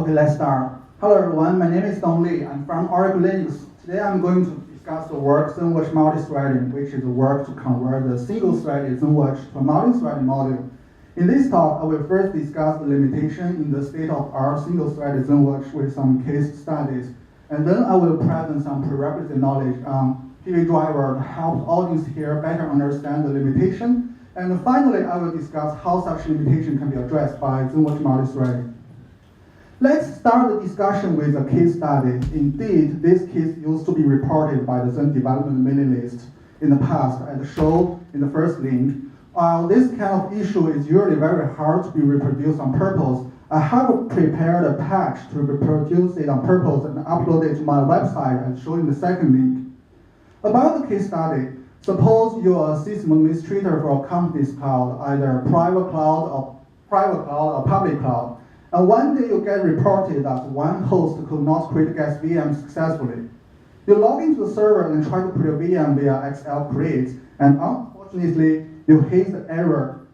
Okay, let's start. Hello everyone, my name is Dongli. I'm from Oracle Linux. Today I'm going to discuss the work Xenwatch Multithreading, which is the work to convert the single-threaded Xenwatch to a multi-threaded module. In this talk, I will first discuss the limitation in the state-of-art single-threaded Xenwatch with some case studies, and then I will present some prerequisite knowledge on PV driver to help the audience here better understand the limitation. And finally, I will discuss how such limitation can be addressed by Xenwatch multithreading. Let's start the discussion with a case study. Indeed, this case used to be reported by the Zen development mailing list in the past, as shown in the first link. While this kind of issue is usually very hard to be reproduced on purpose, I have prepared a patch to reproduce it on purpose and upload it to my website as shown in the second link. About the case study, suppose you're a system administrator for a company's cloud, either private cloud or public cloud. And one day you get reported that one host could not create guest VM successfully. You log into the server and try to create a VM via XL create, and unfortunately, you hit the error,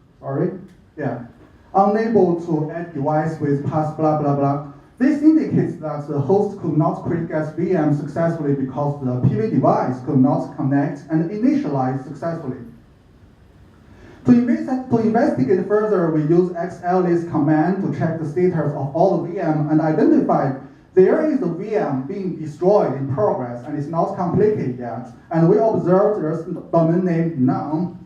unable to add device with pass blah blah blah. This indicates that the host could not create guest VM successfully because the PV device could not connect and initialize successfully. To investigate further, we use xlist command to check the status of all the VM and identify there is a VM being destroyed in progress and is not completed yet. And we observed there's a domain name none.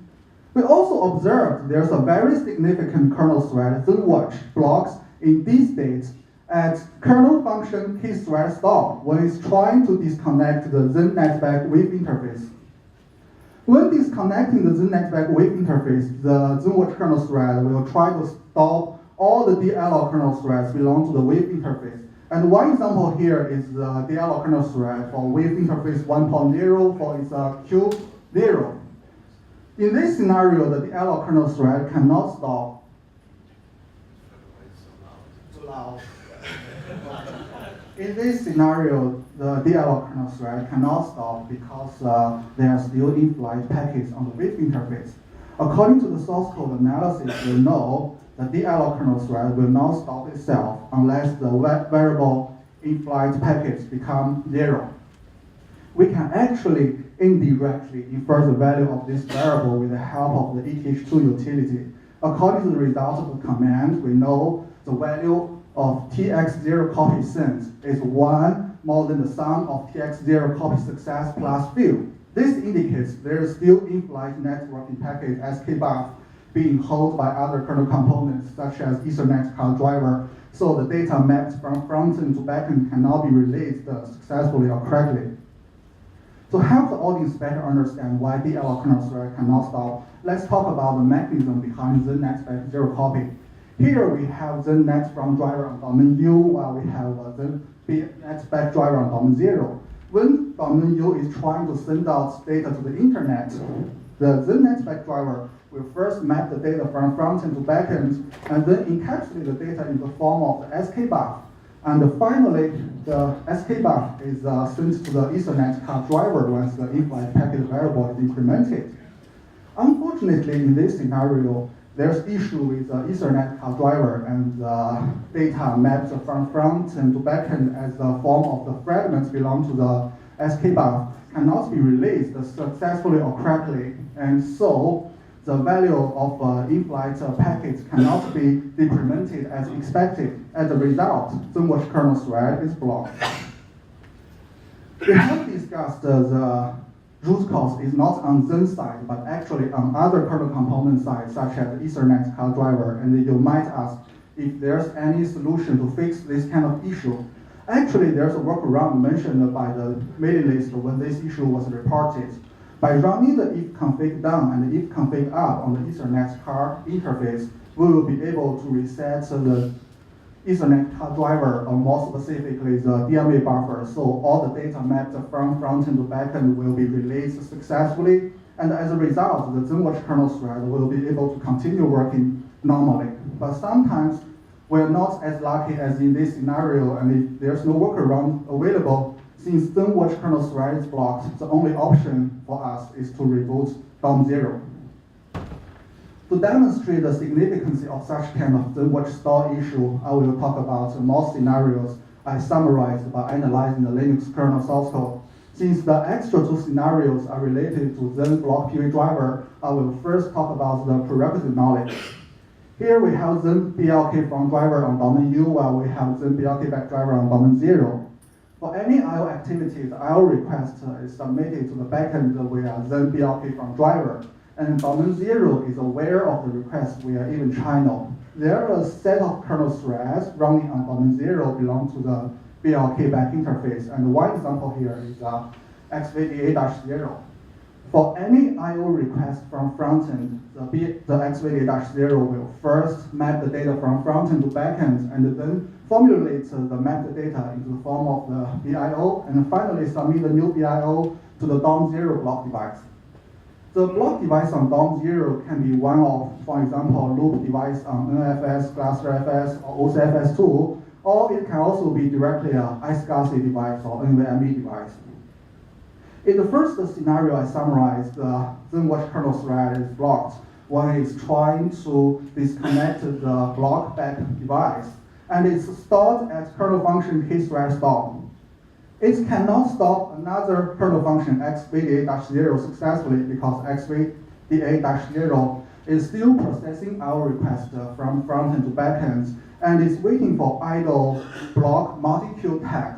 We also observed there's a very significant kernel thread, Xenwatch, blocks in these states at kernel function key thread stop when it's trying to disconnect the Xen-netback wave interface. When disconnecting the Xen-netback wave interface, the Xenwatch kernel thread will try to stop all the DLL kernel threads belong to the wave interface. And one example here is the DLL kernel thread for wave interface 1.0 for its Q0. In this scenario, the DLL kernel thread cannot stop. Too loud. In this scenario, the DLL kernel thread cannot stop because there are still in-flight packets on the wave interface. According to the source code analysis, we know the DLL kernel thread will not stop itself unless the variable in-flight packets become 0. We can actually indirectly infer the value of this variable with the help of the ETH2 utility. According to the result of the command, we know the value of tx0 copy sent is 1 more than the sum of tx0 copy success plus fill. This indicates there is still in-flight networking packet skbuf being held by other kernel components such as Ethernet card driver, so the data mapped from frontend to backend cannot be released successfully or correctly. To help the audience better understand why DLL kernel thread cannot stop, let's talk about the mechanism behind Xen-netback zero copy. Here we have Xen-net from driver on domain U, while we have Xen-netback driver on domain 0. When domain U is trying to send out data to the internet, the Xen-netback driver will first map the data from frontend to backend, and then encapsulate the data in the form of the skbuf. And finally, the skbuf is sent to the Ethernet card driver once the in-flight packet variable is implemented. Unfortunately, in this scenario, there's issue with the Ethernet card driver, and the data mapped from frontend to backend as the form of the fragments belong to the skbuf cannot be released successfully or correctly, and so the value of in-flight packets cannot be decremented as expected. As a result, Xenwatch kernel thread is blocked. We have discussed the root cause is not on Xen side, but actually on other kernel component side, such as Ethernet card driver, and you might ask if there's any solution to fix this kind of issue. Actually, there's a workaround mentioned by the mailing list when this issue was reported. By running the if config down and the if config up on the Ethernet card interface, we will be able to reset the Ethernet card driver, or more specifically the DMA buffer, so all the data mapped from frontend to backend will be released successfully, and as a result, the Xenwatch kernel thread will be able to continue working normally. But sometimes we're not as lucky as in this scenario, and if there's no workaround available, since Xenwatch kernel thread is blocked, the only option for us is to reboot DOM0. To To demonstrate the significance of such kind of Xenwatch stall issue, I will talk about more scenarios I summarized by analyzing the Linux kernel source code. Since the extra two scenarios are related to Zen block PV driver, I will first talk about the prerequisite knowledge. Here we have Zen BLK from driver on domain U, while we have Zen BLK back driver on domain 0. For any I/O activity, the I/O request is submitted to the backend via Zen BLK from driver, and domain 0 is aware of the request via event channel. There are a set of kernel threads running on domain 0 belong to the BLK back interface, and one example here is XVDA-0. For any I/O request from frontend, the XVDA-0 will first map the data from frontend to backend, and then formulate the mapped data into the form of the BIO, and finally submit the new BIO to the DOM0 block device. The block device on DOM0 can be one of, for example, loop device on NFS, ClusterFS, or OCFS2, or it can also be directly an iSCSI device or NVMe device. In the first scenario I summarized, the Xenwatch kernel thread is blocked when it's trying to disconnect the block back device, and it's stored at kernel function kthread stop. It cannot stop another kernel function XVDA-0 successfully because XVDA-0 is still processing our request from frontend to backend, and is waiting for idle block multi-queue tag.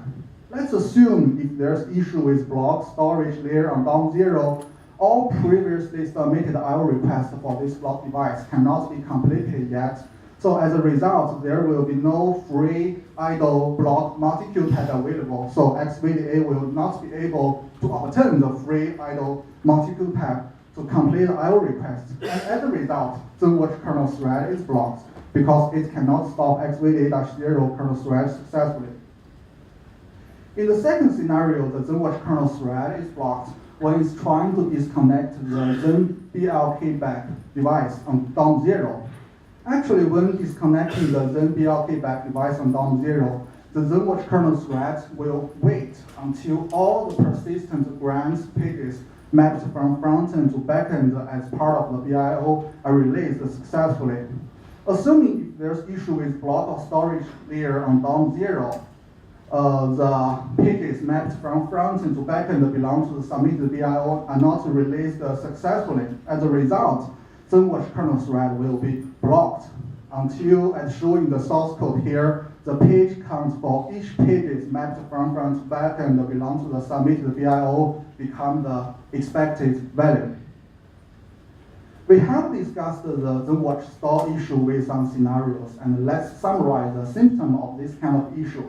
Let's assume if there's issue with block storage layer on DOM0, all previously submitted I/O requests for this block device cannot be completed yet. So as a result, there will be no free idle block multi-queue tag available. So XVDA will not be able to obtain the free idle multi-queue tag to complete I/O requests. And as a result, Xenwatch kernel thread is blocked because it cannot stop XVDA-0 kernel thread successfully. In the second scenario, the Xenwatch kernel thread is blocked when it's trying to disconnect the Zen BLK back device on DOM0. Actually, when disconnecting the Zen BLK back device on DOM0, the Xenwatch kernel thread will wait until all the persistent grants pages mapped from frontend to backend as part of the BIO are released successfully. Assuming if there's issue with block or storage layer on DOM0, the pages mapped from frontend to backend belong to the submitted BIO are not released successfully. As a result, Xenwatch kernel thread will be blocked until, as shown in the source code here, the page count for each pages mapped from front to backend belong to the submitted BIO become the expected value. We have discussed the Xenwatch stall issue with some scenarios, and let's summarize the symptom of this kind of issue.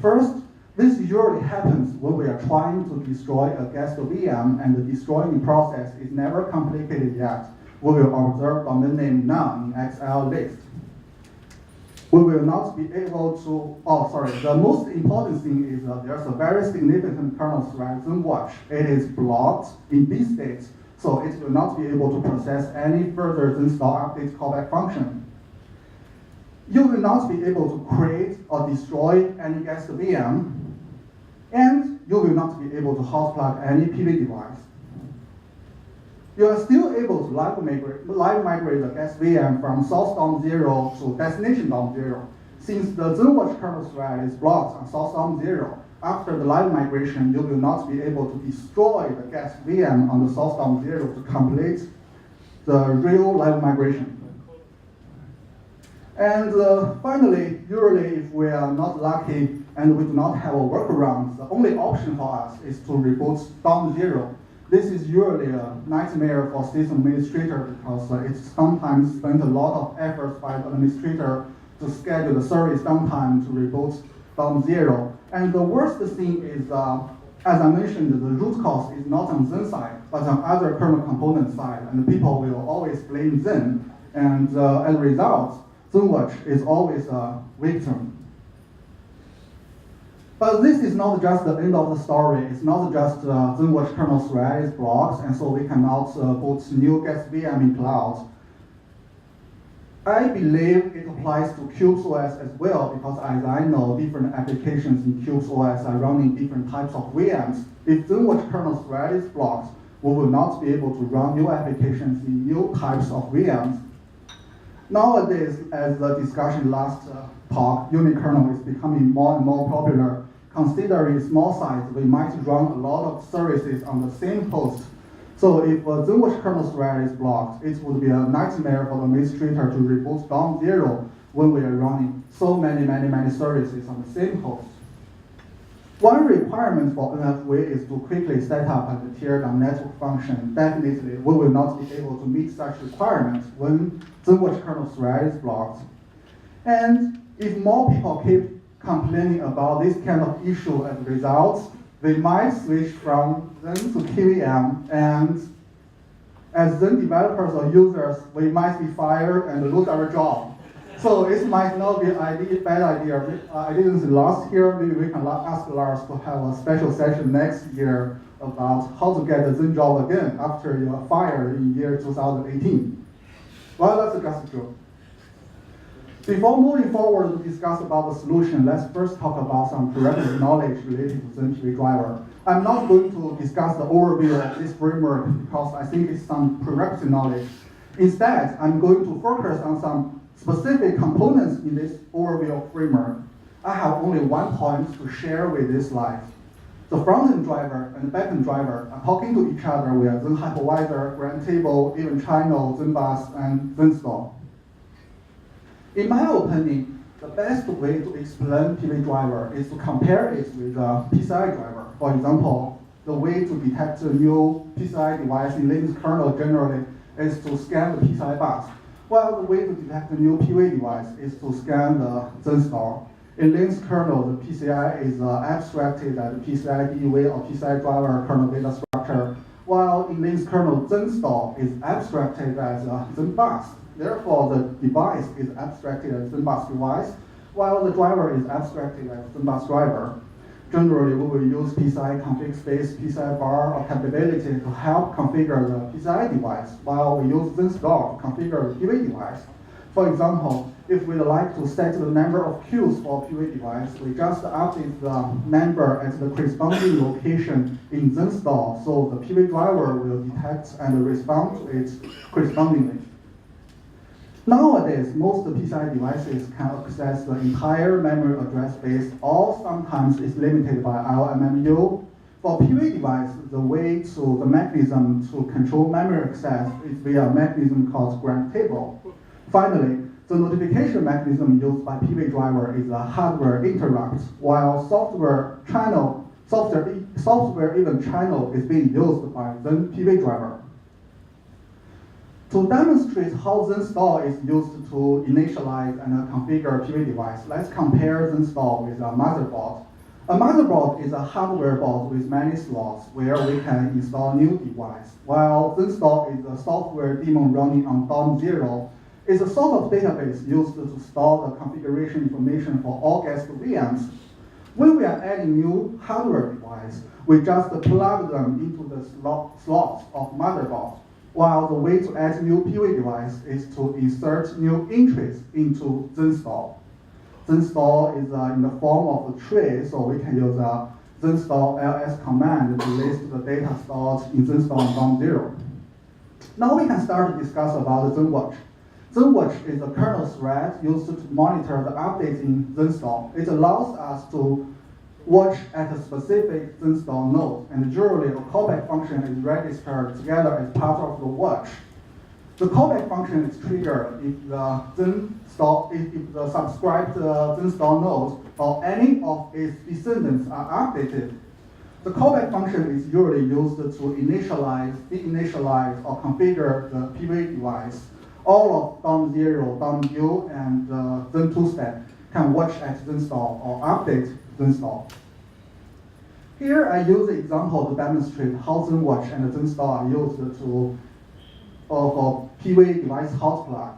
First, this usually happens when we are trying to destroy a guest VM and the destroying process is never completed yet. We will observe domain name none in XL list. We will not be able to, the most important thing is there's a very significant kernel thread Xenwatch. It is blocked in this state, so it will not be able to process any further Xenstall update callback function. You will not be able to create or destroy any guest VM, and you will not be able to hot plug any PV device. You are still able to live migrate the guest VM from source DOM0 to destination DOM0. Since the Xenwatch kernel thread is blocked on source DOM0, after the live migration, you will not be able to destroy the guest VM on the source DOM0 to complete the real live migration. And finally, usually if we are not lucky and we do not have a workaround, the only option for us is to reboot DOM0. This is usually a nightmare for system administrator because it sometimes spends a lot of effort by the administrator to schedule the service downtime to reboot DOM0. And the worst thing is, as I mentioned, the root cause is not on Zen side, but on other kernel component side, and people will always blame Zen. And as a result, Xenwatch is always a victim. But this is not just the end of the story. It's not just Xenwatch kernel thread is blocked, and so we cannot boot new guest VM in cloud. I believe it applies to CubeOS as well, because as I know, different applications in CubeOS are running different types of VMs. If Xenwatch kernel thread is blocked, we will not be able to run new applications in new types of VMs. Nowadays, as the discussion last talk, unit kernel is becoming more and more popular. Considering small size, we might run a lot of services on the same host. So if a Xenwatch kernel thread is blocked, it would be a nightmare for the administrator to reboot down 0 when we are running so many services on the same host. One requirement for NFV is to quickly set up and tear down network function. Definitely, we will not be able to meet such requirements when Xenwatch kernel thread is blocked. And if more people keep complaining about this kind of issue as a result, we might switch from Zen to KVM, and as Zen developers or users, we might be fired and lose our job. So it might not be a bad idea. I didn't say last year, maybe we can ask Lars to have a special session next year about how to get a Zen job again after you are fired in year 2018. Well, that's just a joke. Before moving forward to discuss about the solution, let's first talk about some prerequisite knowledge related to Zen PV driver. I'm not going to discuss the overview of this framework because I think it's some prerequisite knowledge. Instead, I'm going to focus on some specific components in this overview framework. I have only one point to share with this slide. The front-end driver and the back-end driver are talking to each other via Zen hypervisor, grand table, even channel, Zen bus, and Zen store. In my opinion, the best way to explain PV driver is to compare it with a PCI driver. For example, the way to detect a new PCI device in Linux kernel generally is to scan the PCI bus, while the way to detect a new PV device is to scan the Zen store. In Linux kernel, the PCI is abstracted as PCI DUV or PCI driver kernel data structure, while in Linux kernel, Zen store is abstracted as a Zen bus. Therefore, the device is abstracted as Zen bus device, while the driver is abstracted as Zen bus driver. Generally, we will use PCI config space, PCI bar, or capability to help configure the PCI device, while we use Zen store to configure the PV device. For example, if we'd like to set the number of queues for PV device, we just update the number at the corresponding location in Zen store, so the PV driver will detect and respond to it correspondingly. Nowadays, most PCI devices can access the entire memory address space, or sometimes it's limited by LMMU. For PV device, the mechanism to control memory access is via a mechanism called grand table. Finally, the notification mechanism used by PV driver is a hardware interrupt, while software even channel is being used by Zen PV driver. To demonstrate how Zen store is used to initialize and configure PV device, let's compare Zen store with a motherboard. A motherboard is a hardware board with many slots where we can install new device, while Zen store is a software daemon running on DOM 0. It's a sort of database used to store the configuration information for all guest VMs. When we are adding new hardware device, we just plug them into the slots of motherboard, while the way to add new PV device is to insert new entries into Zen store. Zen store is in the form of a tree, so we can use a Zen store ls command to list the data stored in Zen store on DOM 0. Now we can start to discuss about the Xenwatch. Xenwatch is a kernel thread used to monitor the updates in Zen store. It allows us to watch at a specific Zen store node, and generally a callback function is registered together as part of the watch. The callback function is triggered if the subscribed Zen store node or any of its descendants are updated. The callback function is usually used to initialize, deinitialize, or configure the PV device. All of DOM 0, DOM U, and Zen 2 step can watch at Zen store or update Zen store. Here I use the example to demonstrate how Xenwatch and Zen store are used for PV device hot plug.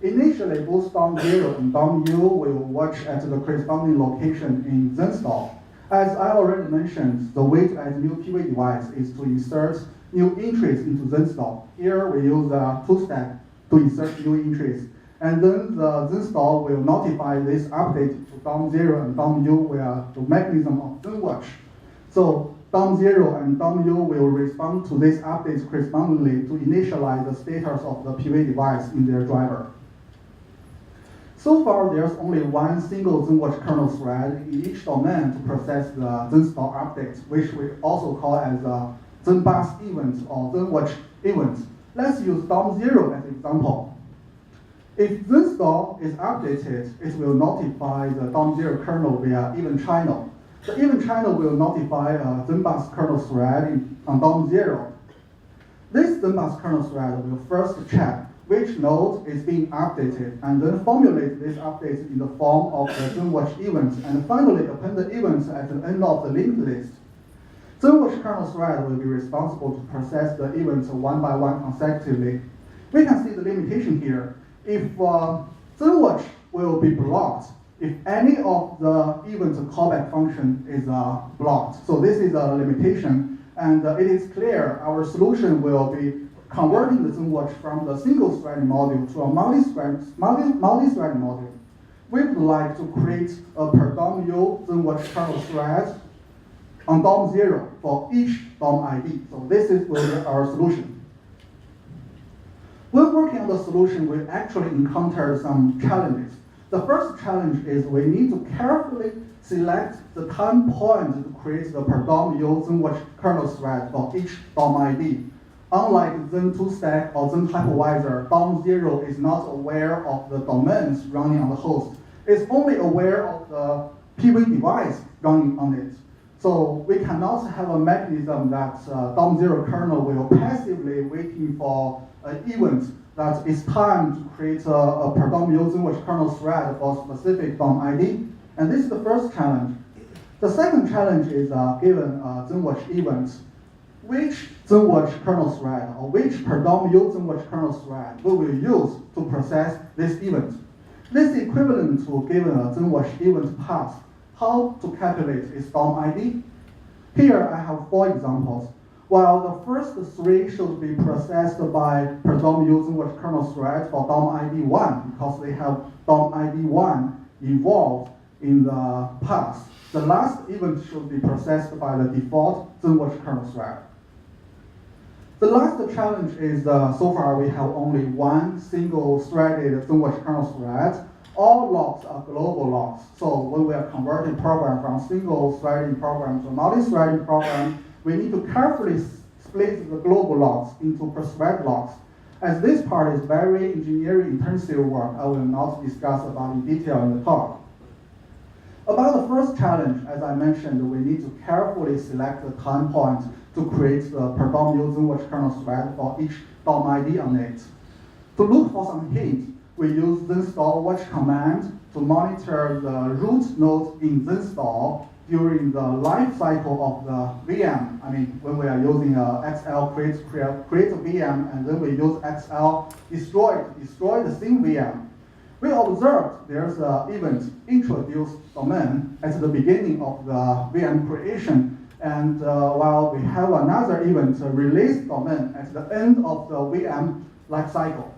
Initially, both DOM 0 and DOM U will watch at the corresponding location in Zen store. As I already mentioned, the way to add new PV device is to insert new entries into Zen store. Here we use the 2-step to insert new entries. And then the Zen store will notify this update to DOM 0 and DOM U via the mechanism of Xenwatch. So DOM 0 and DOM U will respond to these updates correspondingly to initialize the status of the PV device in their driver. So far, there's only one single Xenwatch kernel thread in each domain to process the Xenstall updates, which we also call as Xenbus events or Xenwatch events. Let's use DOM0 as an example. If Xenstall is updated, it will notify the DOM0 kernel via event channel. The event channel will notify a Xenbus kernel thread on DOM0. This Xenbus kernel thread will first check which node is being updated and then formulate these updates in the form of the Xenwatch events and finally append the events at the end of the linked list. Xenwatch kernel thread will be responsible to process the events one by one consecutively. We can see the limitation here. If Xenwatch will be blocked, if any of the event callback function is blocked. So this is a limitation, and it is clear our solution will be converting the Xenwatch from the single-threading module to a multi-threading module. We would like to create a per DOM-U Xenwatch kernel thread on DOM0 for each DOM ID. So this will be our solution. When working on the solution, we actually encounter some challenges. The first challenge is we need to carefully select the time point to create the per DOM-U Xenwatch kernel thread for each DOM ID. Unlike Zen2Stack or Zen hypervisor, DOM0 is not aware of the domains running on the host. It's only aware of the PV device running on it. So we cannot have a mechanism that DOM0 kernel will passively waiting for an event that is timed to create a per DOM-U Xenwatch kernel thread for a specific DOM ID. And this is the first challenge. The second challenge is given Xenwatch events, which Xenwatch kernel thread or which per DOM-U Xenwatch kernel thread we will use to process this event. This is equivalent to given a Xenwatch event path, how to calculate its DOM ID. Here I have 4 examples. While the first 3 should be processed by per DOM-U Xenwatch kernel thread for DOM ID 1 because they have DOM ID 1 involved in the path. The last event should be processed by the default Xenwatch kernel thread. The last challenge is so far we have only one single threaded Xenwatch kernel thread. All logs are global logs. So when we are converting program from single threading program to multi-threading program, we need to carefully split the global logs into per thread logs. As this part is very engineering intensive work, I will not discuss about in detail in the talk. About the first challenge, as I mentioned, we need to carefully select the time point to create the per DOM-U Xenwatch kernel thread for each DOM ID on it. To look for some hint, we use Xenstall watch command to monitor the root node in Xenstall during the life cycle of the VM. I mean, when we are using XL create a VM, and then we use XL destroy the same VM. We observed there's an event introduce domain at the beginning of the VM creation, and while we have another event release domain at the end of the VM lifecycle.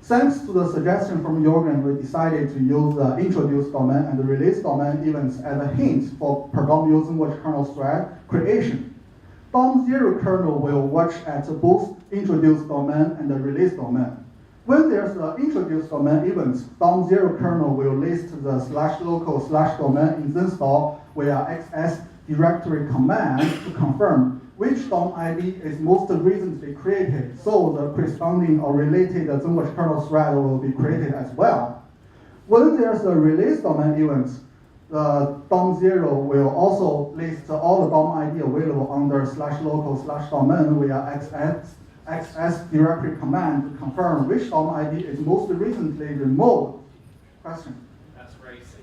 Thanks to the suggestion from Jorgen, we decided to use the introduce domain and the release domain events as a hint for per DOM-U Xenwatch kernel thread creation. DOM0 kernel will watch at both introduce domain and the release domain. When there's an introduce domain event, DOM0 kernel will list the /local/domain in Xenstall via XS directory command to confirm which DOM ID is most recently created, so the corresponding or related Xenwatch kernel thread will be created as well. When there's a release domain event, the DOM0 will also list all the DOM ID available under /local/domain via XS directory command to confirm which DOM ID is most recently removed. Question? That's racy.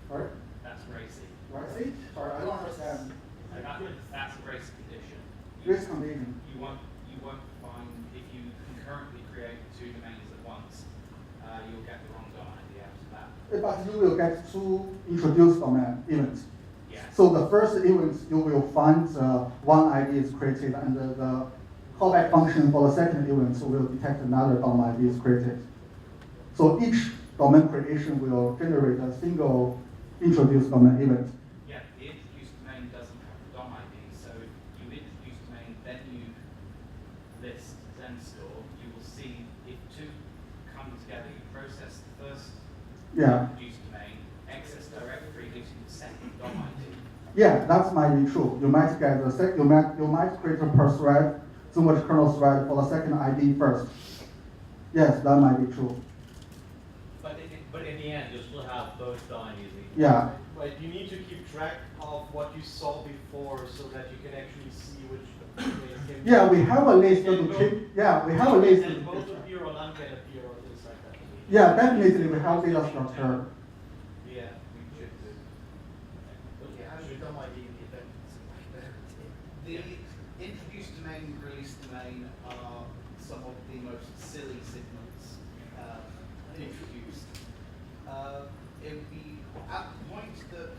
Sorry? That's racy. Racy? Sorry, I don't understand. That's a race condition. Race condition. You won't find, if you concurrently create 2 domains at once, you'll get the wrong DOM ID out of that. But you will get 2 introduced domain events. Yes. So the first event, you will find one ID is created, and the callback function for the second event will detect another DOM ID is created. So each domain creation will generate a single introduced domain event. Yeah, the introduced domain doesn't have the DOM ID, so if you introduce domain, then you list Xenstall, you will see if 2 come together, you process Yeah. introduce domain, access directory gives you the second DOM ID. Yeah, that might be true. You might get the you might create a per thread, Xenwatch kernel thread for the second ID first. Yes, that might be true. But in the end, you'll still have both DOM IDs. Yeah. Right, you need to keep track of what you saw before so that you can actually see which can. Yeah, we have a list to keep. Yeah, we have a list. And both appear or none can appear or things like that. Yeah, definitely we have data structure. Yeah, we should do. Okay, how should DOM ID in the event something there? The introduce domain, release domain are some of the most silly signals introduced. It would be at the point that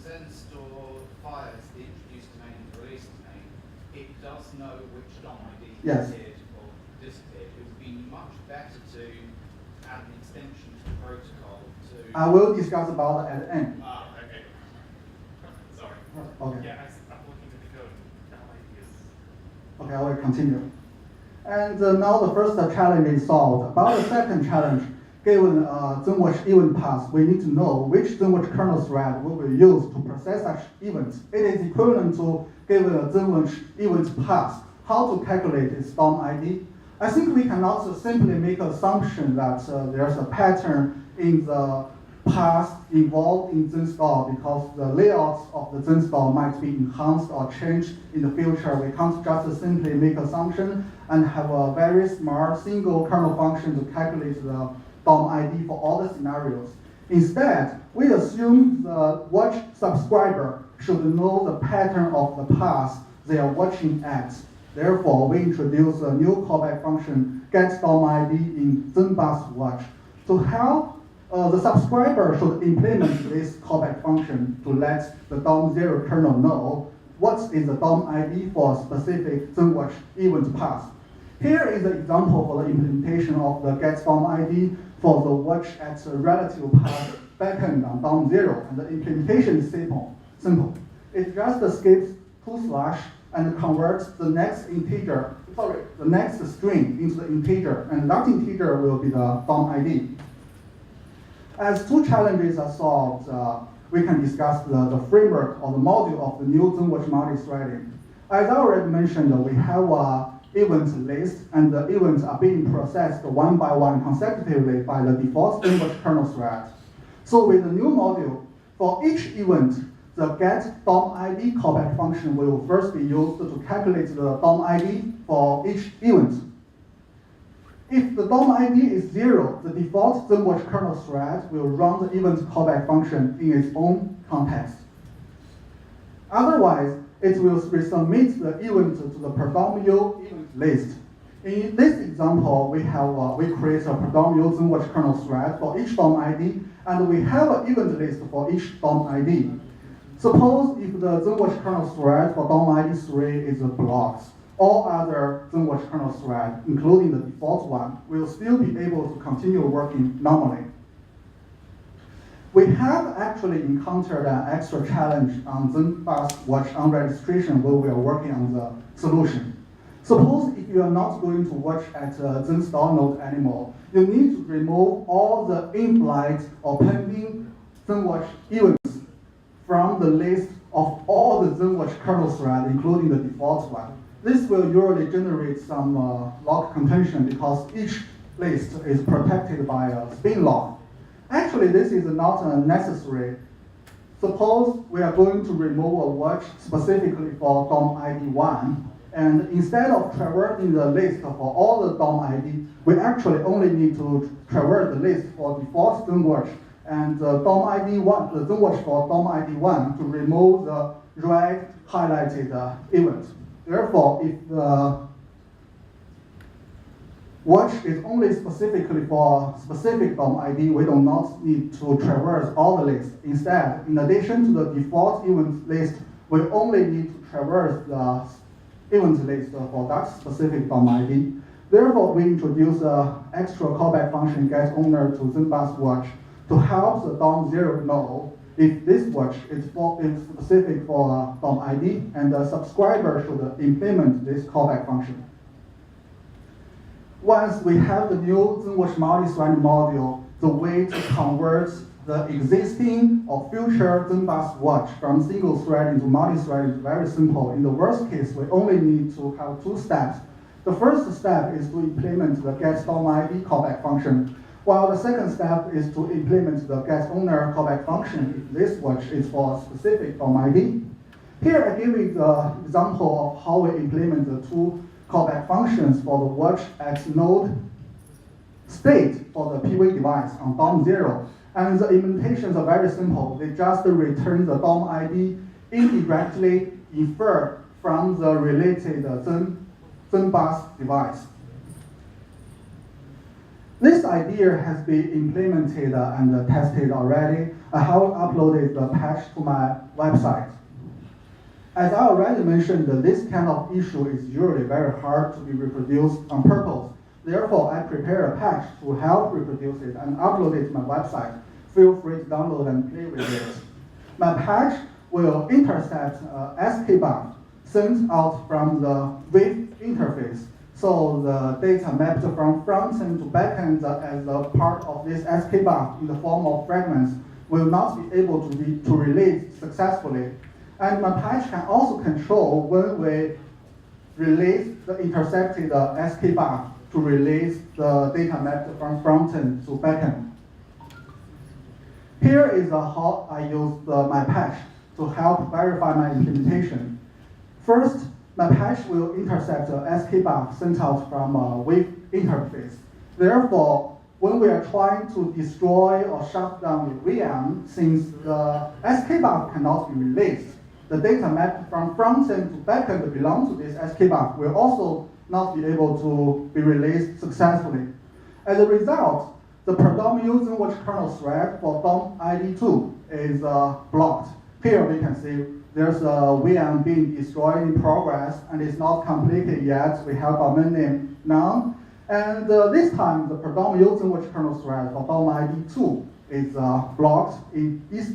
Xenstore fires the introduce domain and the release domain, it does know which DOM ID Yes. appeared or disappeared. It would be much better to add an extension to the protocol to. I will discuss about it at the end. Okay. Sorry. Okay. Yeah, I'm looking at the code. That idea is. Okay, I will continue. And now the first challenge is solved. About the second challenge, given Xenwatch event path, we need to know which Xenwatch kernel thread will be used to process such events. It is equivalent to given a Xenwatch event path, how to calculate its DOM ID. I think we cannot simply make an assumption that there's a pattern in the path involved in Xenstore because the layouts of the Xenstore might be enhanced or changed in the future. We can't just simply make assumption and have a very smart single kernel function to calculate the DOM ID for all the scenarios. Instead, we assume the watch subscriber should know the pattern of the path they are watching at. Therefore, we introduce a new callback function, getDOMID in Xenbus watch. To help, the subscriber should implement this callback function to let the DOM0 kernel know what is the DOM ID for a specific Xenwatch event path. Here is an example for the implementation of the getDOMID for the watch at a relative path backend on DOM0, and the implementation is simple. It just skips 2/ and converts the next string into the integer, and that integer will be the DOM ID. As two challenges are solved, we can discuss the framework or the module of the new Xenwatch multithreading. As I already mentioned, we have a event list, and the events are being processed one by one consecutively by the default Xenwatch kernel thread. So with the new module, for each event, the getDOMID callback function will first be used to calculate the DOM ID for each event. If the DOM ID is 0, the default Xenwatch kernel thread will run the event callback function in its own context. Otherwise, it will resubmit the event to the predominant event list. In this example, we create a predominant Xenwatch kernel thread for each DOM ID, and we have an event list for each DOM ID. Suppose if the Xenwatch kernel thread for DOM ID 3 is blocked, all other Xenwatch kernel threads, including the default one, will still be able to continue working normally. We have actually encountered an extra challenge on Xenbus watch on registration when we are working on the solution. Suppose if you are not going to watch at Xenstore node anymore, you need to remove all the in-flight or pending Xenwatch events from the list of all the Xenwatch kernel threads, including the default one. This will usually generate some log contention because each list is protected by a spin log. Actually, this is not necessary. Suppose we are going to remove a watch specifically for DOM ID 1, and instead of traversing the list for all the DOM ID, we actually only need to traverse the list for default Xenwatch and DOM ID 1, the Xenwatch for DOM ID 1 to remove the red highlighted event. Therefore, if the watch is only specifically for specific DOM ID, we do not need to traverse all the lists. Instead, in addition to the default event list, we only need to traverse the event list for that specific DOM ID. Therefore, we introduce an extra callback function getOwner to Xenbus watch to help the DOM0 know if this watch is specific for DOM ID, and the subscriber should implement this callback function. Once we have the new Xenwatch multithreading module, the way to convert the existing or future ZenBus watch from single threading to multi-threading is very simple. In the worst case, we only need to have two steps. The first step is to implement the getDomID callback function, while the second step is to implement the getOwner callback function if this watch is for a specific DOM-ID. Here I give you the example of how we implement the two callback functions for the watch at node state for the PV device on DOM0. And the implementations are very simple. They just return the DOM-ID indirectly inferred from the related ZenBus device. This idea has been implemented and tested already. I have uploaded the patch to my website. As I already mentioned, this kind of issue is usually very hard to be reproduced on purpose. Therefore, I prepared a patch to help reproduce it and upload it to my website. Feel free to download and play with it. My patch will intercept SK-buf sent out from the wave interface. So the data mapped from front-end to back-end as a part of this SK-buf in the form of fragments will not be able to relate successfully. And my patch can also control when we release the intercepted SK-buf to release the data mapped from front-end to back-end. Here is how I use my patch to help verify my implementation. First, my patch will intercept the SK-buf sent out from a wave interface. Therefore, when we are trying to destroy or shut down the VM, since the SK-buf cannot be released, the data mapped from front-end to back-end belong to this SK-buf will also not be able to be released successfully. As a result, the predominant Xenwatch kernel thread for DOM-ID2 is blocked. Here we can see there's a VM being destroyed in progress and it's not completed yet. We have domain name none. And this time, the predominant Xenwatch kernel thread for DOM-ID2 is blocked in this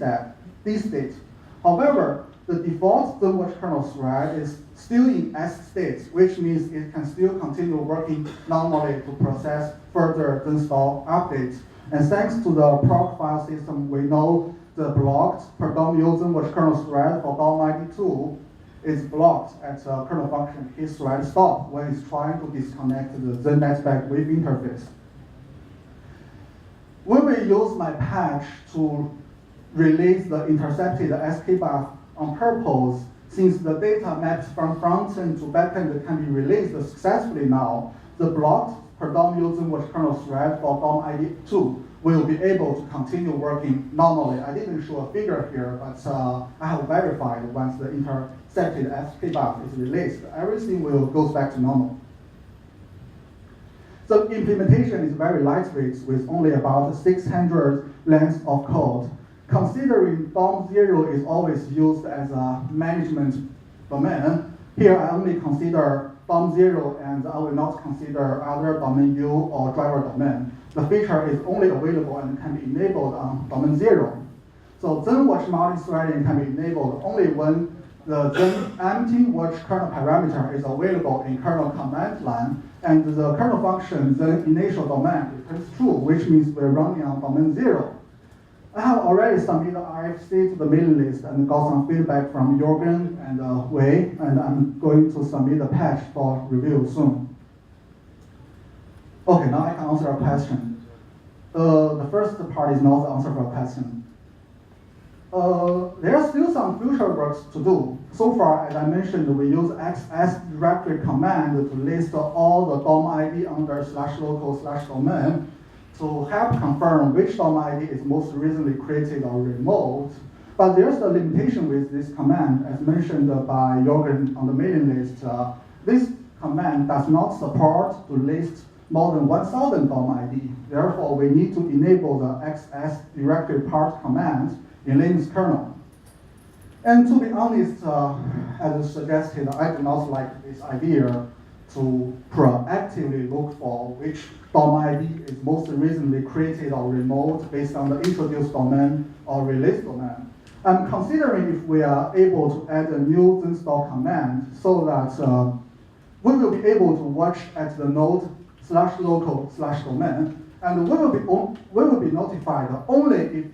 state. However, the default Xenwatch kernel thread is still in S state, which means it can still continue working normally to process further install updates. And thanks to the proc file system, we know the blocked predominant Xenwatch kernel thread for DOM-ID2 is blocked at the kernel function hitThreadStop when it's trying to disconnect the ZenNetback wave interface. When we use my patch to release the intercepted SK-buf on purpose, since the data mapped from front-end to back-end can be released successfully now, the blocked predominant Xenwatch kernel thread for DOM-ID2 will be able to continue working normally. I didn't show a figure here, but I have verified once the intercepted SK-buf is released, everything will go back to normal. The implementation is very lightweight with only about 600 lines of code. Considering DOM0 is always used as a management domain, here I only consider DOM0 and I will not consider other domain U or driver domain. The feature is only available and can be enabled on domain 0. So Xenwatch multithreading can be enabled only when the Zen empty watch kernel parameter is available in kernel command line and the kernel function then initial domain returns true, which means we're running on domain 0. I have already submitted RFC to the mailing list and got some feedback from Jorgen and Wei, and I'm going to submit a patch for review soon. Okay, now I can answer a question. The first part is not the answer for a question. There are still some future works to do. So far, as I mentioned, we use XS directory command to list all the DOM-ID under /local/domain to help confirm which DOM-ID is most recently created or removed. But there's a limitation with this command, as mentioned by Jorgen on the mailing list. This command does not support to list more than 1,000 DOM-ID. Therefore, we need to enable the XS directory part command in Linux kernel. And to be honest, as suggested, I do not like this idea to proactively look for which DOM-ID is most recently created or removed based on the introduced domain or released domain. I'm considering if we are able to add a new install command so that we will be able to watch at the node /local/domain And we will be notified only if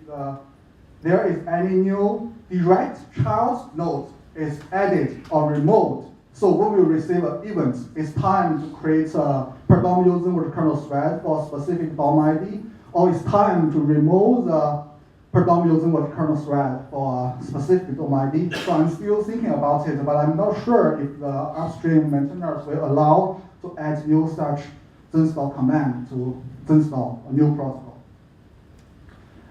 there is any new direct child node is added or removed. So we will receive an event. It's time to create a predominant Xenwatch kernel thread for a specific DOM ID, or it's time to remove the predominant Xenwatch kernel thread for a specific DOM ID. So I'm still thinking about it, but I'm not sure if the upstream maintainers will allow to add new such Xenstall command to Xenstall a new protocol.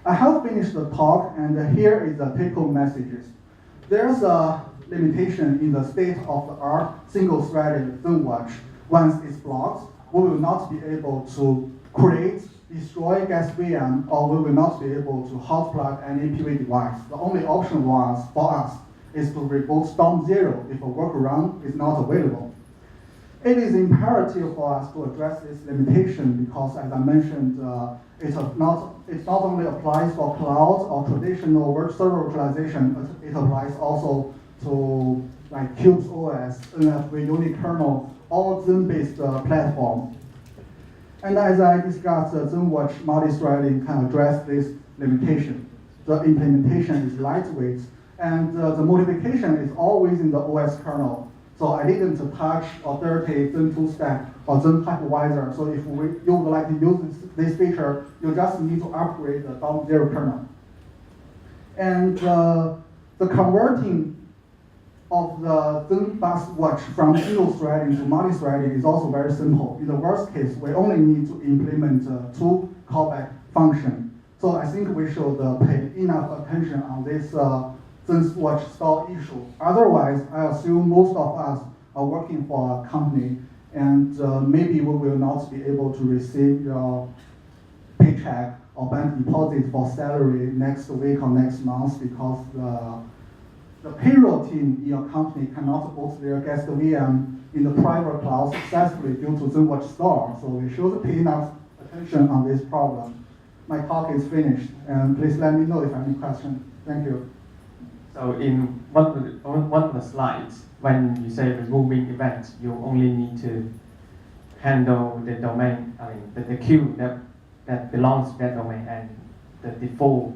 I have finished the talk, and here is the take-home messages. There's a limitation in the state-of-the-art single-threaded Xenwatch. Once it's blocked, we will not be able to create, destroy guest VM, or we will not be able to hot plug any PV device. The only option for us is to reboot DOM 0 if a workaround is not available. It is imperative for us to address this limitation because, as I mentioned, it not only applies for cloud or traditional server virtualization, but it applies also to like Cubes OS, NFV unikernel, all Xen-based platform. And as I discussed, Xenwatch Multithreading can address this limitation. The implementation is lightweight, and the modification is always in the OS kernel. So I didn't touch a dirty Zen2 stack or Zen hypervisor. So if you would like to use this feature, you just need to upgrade the DOM 0 kernel. And the converting of the Zen bus watch from single threading to multi-threading is also very simple. In the worst case, we only need to implement two callback functions. So I think we should pay enough attention on this Xenwatch stall issue. Otherwise, I assume most of us are working for a company, and maybe we will not be able to receive your paycheck or bank deposit for salary next week or next month because the payroll team in your company cannot boot their guest VM in the private cloud successfully due to Xenwatch store. So we should pay enough attention on this problem. My talk is finished, and please let me know if I have any questions. Thank you. So in one of the slides, when you say removing events, you only need to handle the domain, the queue that belongs to that domain and the default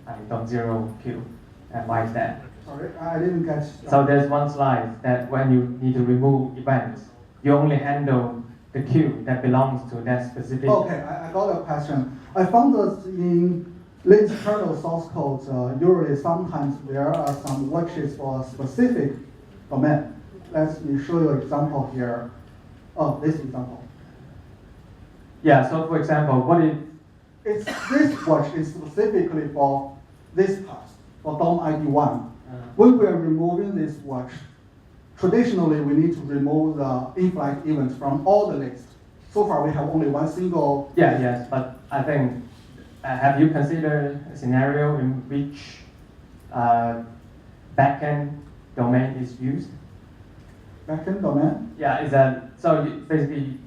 .0 queue. And why is that? Sorry, I didn't catch. So there's one slide that when you need to remove events, you only handle the queue that belongs to that specific. Okay, I got a question. I found that in Linux kernel source code, usually sometimes there are some watches for a specific domain. Let me show you an example here. Oh, this example. Yeah, so for example, what if This watch is specifically for this part, for DOM ID 1. When we are removing this watch, traditionally we need to remove the in-flight events from all the lists. So far we have only one single. Yes, but I think, have you considered a scenario in which backend domain is used? Backend domain? Yeah, basically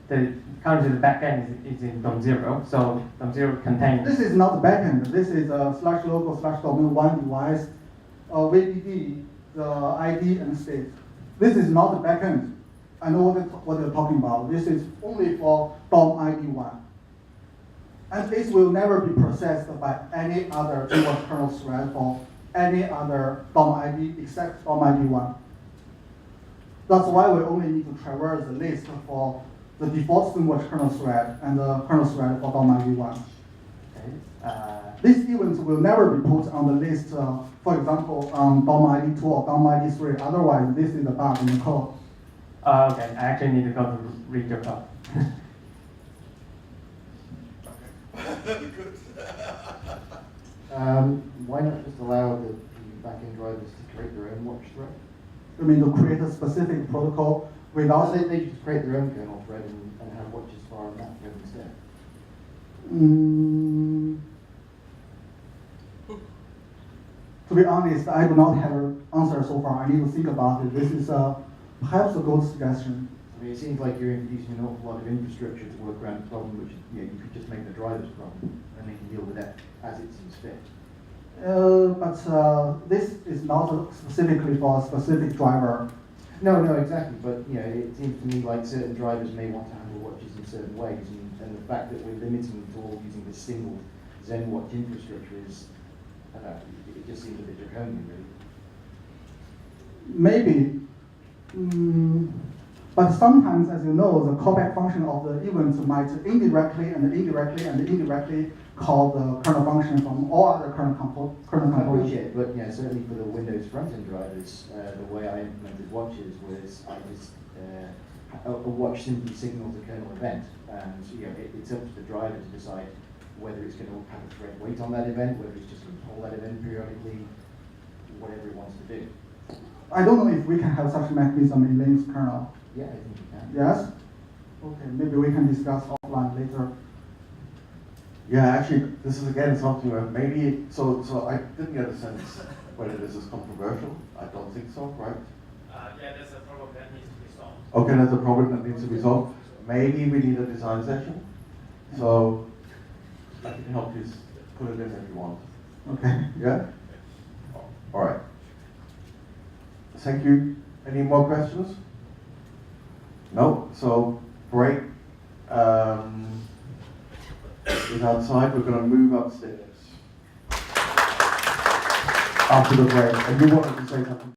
the currently the backend is in DOM0, so DOM0 contains. This is not the backend. This is a /local/domain1 device, VDD, the ID and state. This is not the backend. I know what they're talking about. This is only for DOM ID 1. And this will never be processed by any other Xenwatch kernel thread for any other DOM ID except DOM ID 1. That's why we only need to traverse the list for the default Xenwatch kernel thread and the kernel thread for DOM ID 1. Okay. These events will never be put on the list, for example, on DOM ID 2 or DOM ID 3. Otherwise, this is a bug in the code. Okay, I actually need to go to read your code. Why not just allow the backend drivers to create their own watch thread? I mean, to create a specific protocol without. They just create their own kernel thread and have watches far on that thread instead. To be honest, I do not have an answer so far. I need to think about it. This is perhaps a good suggestion. I mean, it seems like you're introducing an awful lot of infrastructure to work around a problem which you could just make the drivers problem and they can deal with that as it seems fit. But this is not specifically for a specific driver. No, exactly. But it seems to me like certain drivers may want to handle watches in certain ways, and the fact that we're limiting to all using this single Xenwatch infrastructure is, I don't know, it just seems a bit draconian, really. Maybe, but sometimes, as you know, the callback function of the event might indirectly call the kernel function from all other kernel I components. appreciate it, but certainly for the Windows front-end drivers, the way I implemented watches was I just a watch simply signals a kernel event, and it's up to the driver to decide whether it's going to have a thread wait on that event, whether it's just going to call that event periodically, whatever it wants to do. I don't know if we can have such a mechanism in Linux kernel. Yeah, I think you can. Yes? Okay, maybe we can discuss offline later. Yeah, actually, this is again something where maybe, so I didn't get a sense whether this is controversial. I don't think so, right? Yeah, there's a problem that needs to be solved. Okay, that's a problem that needs to be solved. Maybe we need a design session. So I can help you put it in if you want. Okay. Yeah? All right. Thank you. Any more questions? No? So break is outside. We're going to move upstairs after the break. And you wanted to say something?